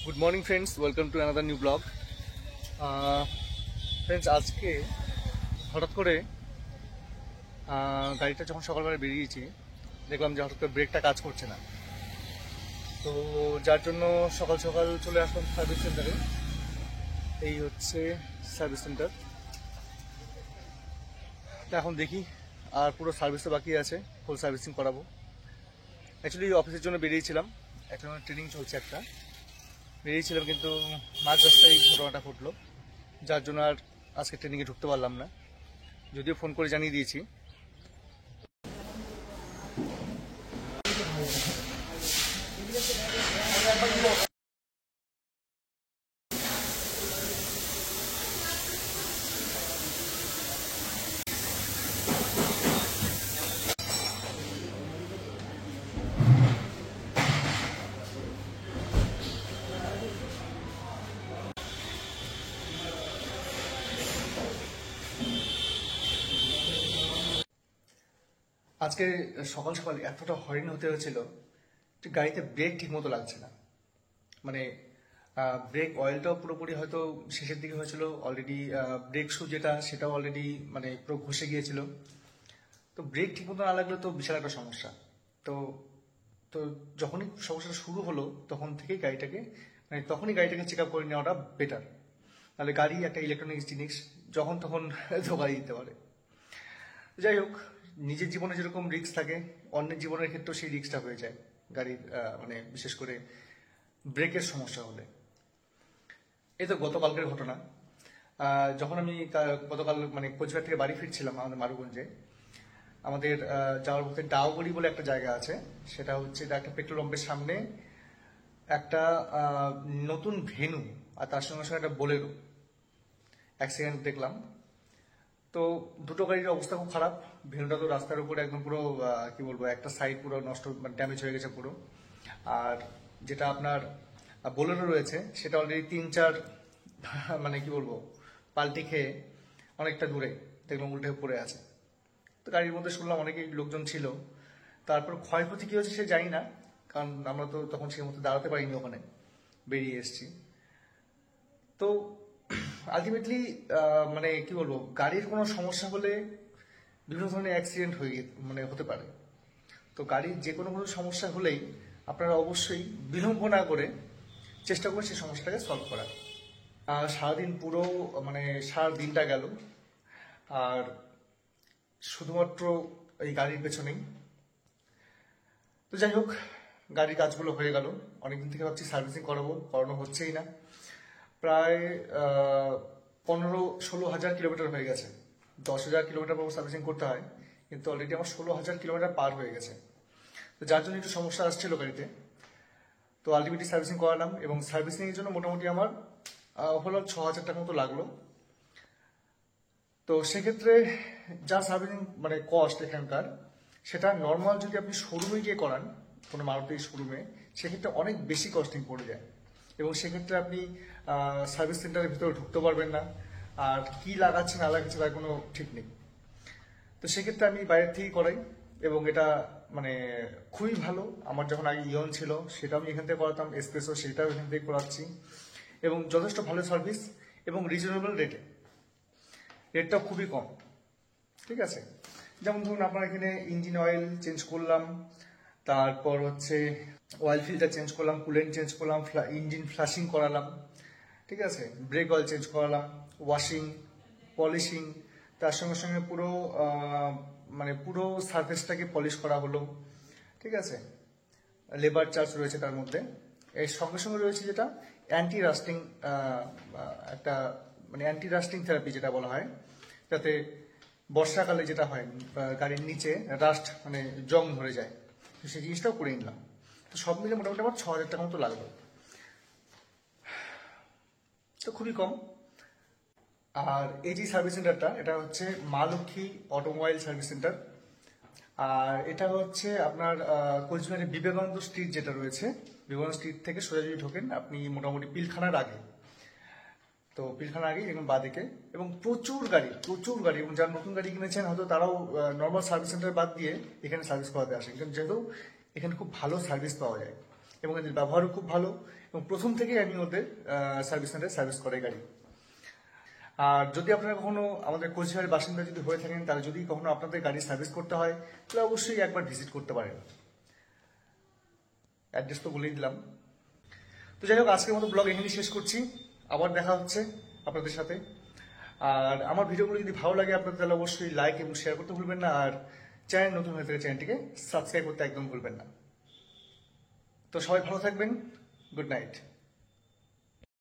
Good morning friends, welcome to another new blog. Friends, আজকে হঠাৎ করে গাড়িটা যখন সকালবেলা বেরিয়েছি, দেখলাম যে হঠাৎ করে ব্রেকটা কাজ করছে না। তো যার জন্য সকাল সকাল চলে আসলাম সার্ভিস সেন্টারে। এই হচ্ছে সার্ভিস সেন্টার। এখন দেখি, আর পুরো সার্ভিসও বাকি আছে, ফুল সার্ভিসিং করাবো। অ্যাকচুয়ালি অফিসের জন্য বেরিয়েছিলাম, এখন ট্রেনিং চলছে একটা, বেরিয়েছিলাম, কিন্তু মাঝ রাস্তায় এই ঘটনাটা ঘটলো, যার জন্য আর আজকে ট্রেনিংয়ে ঢুকতে পারলাম না। যদিও ফোন করে জানিয়ে দিয়েছি। আজকে সকাল সকাল এতটা হয়রান হতে হয়েছিল যে গাড়িতে ব্রেক ঠিক মতো লাগছে না। মানে ব্রেক অয়েলটাও পুরোপুরি হয়তো শেষের দিকে হয়েছিল, অলরেডি ব্রেক শু যেটা সেটাও অলরেডি মানে পুরো ঘষে গিয়েছিল। তো ব্রেক ঠিক মতো না লাগলে তো বিশাল একটা সমস্যা। তো তো যখনই সমস্যাটা শুরু হলো তখনই গাড়িটাকে চেক আপ করে নেওয়াটা বেটার। তাহলে গাড়ি একটা ইলেকট্রনিক্স জিনিস, যখন তখন ধোকা দিতে পারে। যাই হোক, নিজের জীবনে যেরকম রিস্ক থাকে, অন্যের জীবনের ক্ষেত্রেও সেই রিস্কটা হয়ে যায় গাড়ির, মানে বিশেষ করে ব্রেকের সমস্যা হলে। এই তো গতকালকের ঘটনা। যখন আমি গতকাল মানে কোচবিহার থেকে বাড়ি ফিরছিলাম আমাদের মারুগঞ্জে, আমাদের যাওয়ার পথে ডাউগড়ি বলে একটা জায়গা আছে, সেটা হচ্ছে একটা পেট্রোল পাম্পের সামনে একটা নতুন ভেনু, আর তার সঙ্গে সঙ্গে একটা বোলেরো অ্যাক্সিডেন্ট দেখলাম। তো দুটো গাড়ির অবস্থা খুব খারাপ। ভেনুটা তো রাস্তার উপরে একদম পুরো কি বলবো, একটা সাইড পুরো নষ্ট, মানে ড্যামেজ হয়ে গেছে পুরো। আর যেটা আপনার বোলেরো রয়েছে সেটা অলরেডি 3-4 মানে কি বলবো, পাল্টি খেয়ে অনেকটা দূরে দেখলাম উল্টে পড়ে আছে। তো গাড়ির মধ্যে শুনলাম অনেকেই লোকজন ছিল। তারপর ক্ষয়ক্ষতি কি হয়েছে সে জানি না, কারণ আমরা তো তখন সেই মতো দাঁড়াতে পারিনি, ওখানে বেরিয়ে এসেছি। তো আলটিমেটলি মানে কি বলবো, গাড়ির কোনো সমস্যা হলে বিভিন্ন ধরনের অ্যাক্সিডেন্ট মানে হতে পারে। তো গাড়ির যে কোনো সমস্যা হলেই আপনারা অবশ্যই বিলম্ব না করে চেষ্টা করবেন সেই সমস্যাটাকে সলভ করার। সারাদিন পুরো মানে সারা দিনটা গেল আর শুধুমাত্র এই গাড়ির পেছনেই। তো যাই হোক, গাড়ির কাজগুলো হয়ে গেল। অনেকদিন থেকে ভাবছি সার্ভিসিং করানো হচ্ছেই না। প্রায় 15-16 হাজার কিলোমিটার হয়ে গেছে। 10,000 কিলোমিটার পর সার্ভিসিং করতে হয়, কিন্তু অলরেডি আমার 16,000 কিলোমিটার পার হয়ে গেছে। তো যার জন্য একটু সমস্যা আসছিল গাড়িতে। তো আলটিমেটলি সার্ভিসিং করালাম, এবং সার্ভিসিং এর জন্য মোটামুটি আমার ওভারঅল 6,000 টাকা মতো লাগলো। তো সেক্ষেত্রে যা সার্ভিসিং মানে কস্ট এখানকার, সেটা নর্মাল যদি আপনি শোরুমে গিয়ে করান, কোনো মারুতির শোরুমে, সেক্ষেত্রে অনেক বেশি কস্টিং পড়ে যায়, এবং সেক্ষেত্রে আপনি সার্ভিস সেন্টারের ভিতরে ঢুকতে পারবেন না, আর কি লাগাচ্ছে না লাগাচ্ছে তার কোনো ঠিক নেই। তো সেক্ষেত্রে আমি বাইরের থেকেই করাই, এবং এটা মানে খুবই ভালো। আমার যখন আগে ইয়ন ছিল সেটাও আমি এখান থেকে করাতাম, এসপ্রেসো সেটাও এখান থেকে করাচ্ছি, এবং যথেষ্ট ভালো সার্ভিস এবং রিজনেবল রেটটাও খুবই কম। ঠিক আছে, যেমন ধরুন আপনার এখানে ইঞ্জিন অয়েল চেঞ্জ করলাম, তারপর হচ্ছে অয়েল ফিল্টার চেঞ্জ করলাম, কুলেন্ট চেঞ্জ করলাম, ইঞ্জিন ফ্লাশিং করালাম, ঠিক আছে, ব্রেক অয়েল চেঞ্জ করালাম, ওয়াশিং, পলিশিং, তার সঙ্গে সঙ্গে পুরো মানে পুরো সারফেসটাকে পলিশ করা হলো। ঠিক আছে, লেবার চার্জ রয়েছে তার মধ্যে। এর সঙ্গে সঙ্গে রয়েছে যেটা অ্যান্টি রাস্টিং, একটা মানে অ্যান্টি রাস্টিং থেরাপি যেটা বলা হয়, যাতে বর্ষাকালে যেটা হয় গাড়ির নিচে রাস্ট মানে জং ধরে যায়, তো সেই জিনিসটাও করে নিলাম। তো সব মিলে মোটামুটি আমার 6,000 টাকা মতো লাগলো, তো খুবই কম। আর এই যে সার্ভিস সেন্টারটা, এটা হচ্ছে মা লক্ষ্মী অটোমোবাইল সার্ভিস সেন্টার। আর এটা হচ্ছে আপনার কোচবিহারের বিবেকানন্দ স্ট্রিট যেটা রয়েছে, বিবেকানন্দ স্ট্রিট থেকে সোজা যদি ঢোকেন আপনি মোটামুটি পিলখানার আগে, তো পিলখানার আগে এবং বাঁদিকে, এবং প্রচুর গাড়ি, এবং যারা নতুন গাড়ি কিনেছেন হয়তো তারাও নর্মাল সার্ভিস সেন্টার বাদ দিয়ে এখানে সার্ভিস করাতে আসে, যেহেতু এখানে খুব ভালো সার্ভিস পাওয়া যায় এবং এদের ব্যবহারও খুব ভালো, এবং প্রথম থেকেই আমি ওদের সার্ভিস সেন্টারে সার্ভিস করাই গাড়ি। আর যদি আপনারা কখনো আমাদের কোচবিহারের বাসিন্দা যদি হয়ে থাকেন, তাহলে যদি কখনো আপনাদের গাড়ি সার্ভিস করতে হয়, তাহলে অবশ্যই একবার ভিজিট করতে পারেন। অ্যাড্রেস তো বলেই দিলাম। তো যাই হোক, আজকের মতো ব্লগ এখানেই শেষ করছি। আবার দেখা হচ্ছে আপনাদের সাথে। আর আমার ভিডিওগুলো যদি ভালো লাগে আপনাদের, তাহলে অবশ্যই লাইক এবং শেয়ার করতে ভুলবেন না। আর চ্যানেল নতুন হয়ে থাকলে চ্যানেলটিকে সাবস্ক্রাইব করতে একদম ভুলবেন না। তো সবাই ভালো থাকবেন। Good night.